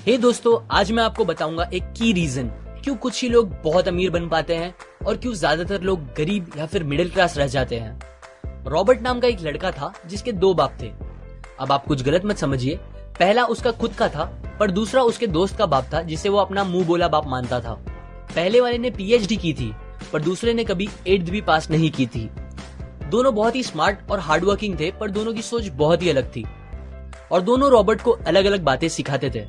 दोस्तों, आज मैं आपको बताऊंगा एक की रीजन क्यों कुछ ही लोग बहुत अमीर बन पाते हैं और क्यों ज्यादातर लोग गरीब या फिर मिडिल क्लास रह जाते हैं। रॉबर्ट नाम का एक लड़का था जिसके दो बाप थे। अब आप कुछ गलत मत समझिए, पहला उसका खुद का था पर दूसरा उसके दोस्त का बाप था जिसे वो अपना मुंह बोला बाप मानता था। पहले वाले ने पीएचडी की थी पर दूसरे ने कभी 8th भी पास नहीं की थी। दोनों बहुत ही स्मार्ट और हार्डवर्किंग थे पर दोनों की सोच बहुत ही अलग थी और दोनों रॉबर्ट को अलग अलग बातें सिखाते थे।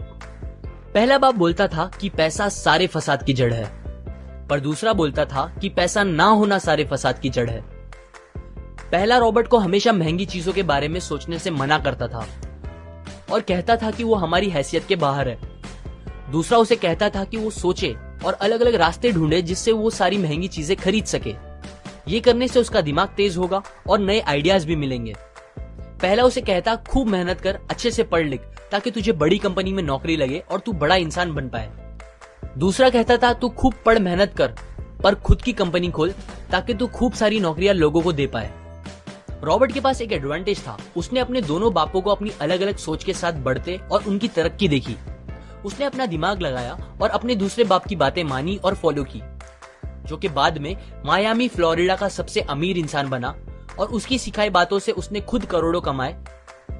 पहला बाप बोलता था कि पैसा सारे फसाद की जड़ है, पर दूसरा बोलता था कि पैसा ना होना सारे फसाद की जड़ है। पहला रॉबर्ट को हमेशा महंगी चीजों के बारे में सोचने से मना करता था और कहता था कि वो हमारी हैसियत के बाहर है। दूसरा उसे कहता था कि वो सोचे और अलग अलग रास्ते ढूंढे जिससे वो सारी महंगी चीजें खरीद सके। ये करने से उसका दिमाग तेज होगा और नए आइडियाज भी मिलेंगे। पहला उसे कहता खूब मेहनत कर, अच्छे से पढ़ लिख ताकि तुझे बड़ी कंपनी में नौकरी लगे और तू बड़ा इंसान बन पाए। दूसरा कहता था तू खूब पढ़ मेहनत कर पर खुद की कंपनी खोल ताकि तू खूब सारी नौकरियां लोगों को दे पाए। रॉबर्ट के पास एक एडवांटेज था, उसने अपने दोनों बापों को अपनी अलग अलग सोच के साथ बढ़ते और उनकी तरक्की देखी। उसने अपना दिमाग लगाया और अपने दूसरे बाप की बातें मानी और फॉलो की, जो कि बाद में मायामी फ्लोरिडा का सबसे अमीर इंसान बना और उसकी सिखाई बातों से उसने खुद करोड़ों कमाए,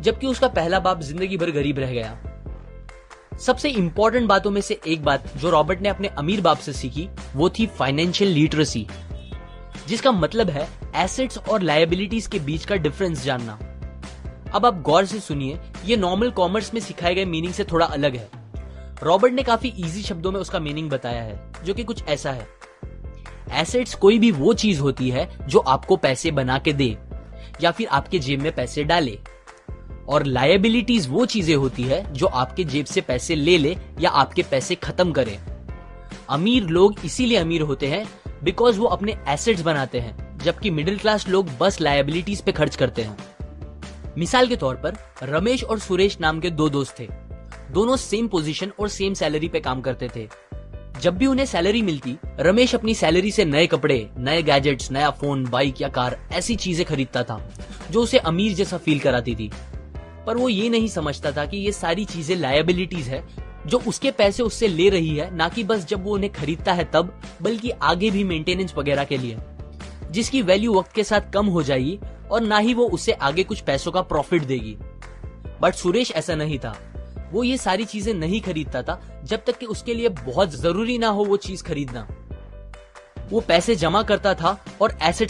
जबकि उसका पहला बाप जिंदगी भर गरीब रह गया। सबसे इंपॉर्टेंट बातों में से एक बात जो रॉबर्ट ने अपने अमीर बाप से सीखी वो थी फाइनेंशियल लिटरेसी, जिसका मतलब है एसेट्स और लायबिलिटीज के बीच का डिफरेंस जानना। अब आप गौर से सुनिए, ये नॉर्मल कॉमर्स में सिखाए गए मीनिंग से थोड़ा अलग है। रॉबर्ट ने काफी इजी शब्दों में उसका मीनिंग बताया है, जो कि कुछ ऐसा है। एसेट्स कोई भी वो चीज होती है जो आपको पैसे बना के दे या फिर आपके जेब में पैसे डाले, और लायबिलिटीज वो चीजें होती है जो आपके जेब से पैसे ले ले या आपके पैसे खत्म करे। अमीर लोग इसीलिए अमीर होते हैं बिकॉज वो अपने एसेट्स बनाते हैं, जबकि मिडिल क्लास लोग बस लायबिलिटीज पे खर्च करते हैं। मिसाल के तौर पर रमेश और सुरेश नाम के दो दोस्त थे। दोनों सेम पोजीशन और सेम सैलरी पे काम करते थे। जब भी उन्हें सैलरी मिलती, रमेश अपनी सैलरी से नए कपड़े, नए गैजेट्स, नया फोन, बाइक या कार ऐसी चीजें खरीदता था जो उसे अमीर जैसा फील कराती थी। पर वो ये नहीं समझता था कि ये सारी चीजें लायबिलिटीज है जो उसके पैसे उससे ले रही है, ना कि बस जब वो उन्हें खरीदता है तब, बल्कि आगे भी मेंटेनेंस वगैरह के लिए, जिसकी वैल्यू वक्त के साथ कम हो जाएगी और ना ही वो उससे आगे कुछ पैसों का प्रॉफिट देगी। बट सुरेश ऐसा नहीं था। वो ये सारी चीजें नहीं खरीदता था जब तक कि उसके लिए बहुत जरूरी ना हो वो चीज खरीदना। वो पैसे जमा करता था और एसेट्स